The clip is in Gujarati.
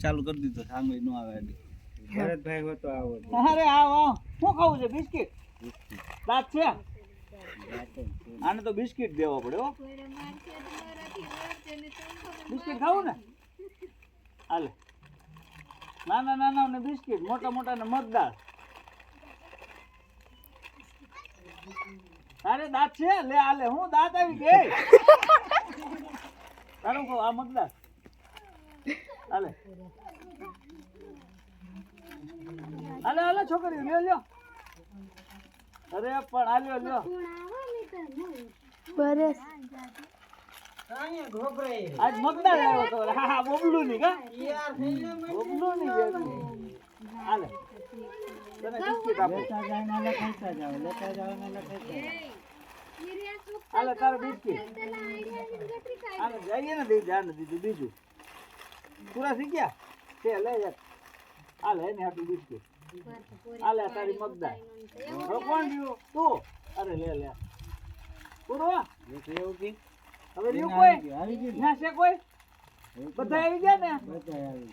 ચાલુ કરી દીધો સાંગળી નો આવે એટલે ભરતભાઈ હો તો આવો અરે આવો શું ખાવું છે બિસ્કિટ દાંત છે આને તો બિસ્કિટ દેવો પડે હો બિસ્કિટ ખાવું ને હાલે નાના નાના ને બિસ્કિટ મોટા મોટા ને મગદાળ તારે દાંત છે લે હાલે હું દાંત આવી ગઈ તારું કહો આ મગદાળ હાલે હાલે હાલે છોકરી લ્યો લ્યો અરે પણ હાલ્યો લ્યો બરસ આજ મગદાળ આવ્યો તો હા હા બોબલું ની કા બોબલું ની હાલે તને બિસ્કિટ આપો લેતા જાવ ને ખાઈતા જાવ લેતા જાવ ને ખાઈતા હાલે તારે બિસ્કિટ હાલે જઈએ ને દઈ જાને દીધું બીજું પૂરા થઈ ગયા છે લે યાર હાલે એને હાટું બિસ્કિટ હાલે તારી મગદાળ કોણ રહ્યું તું અરે લે લે પૂરો એવું કે હવે રહ્યું કોઈ આવી ગયું ના છે કોઈ બધા આવી ગયા ને બધા આવી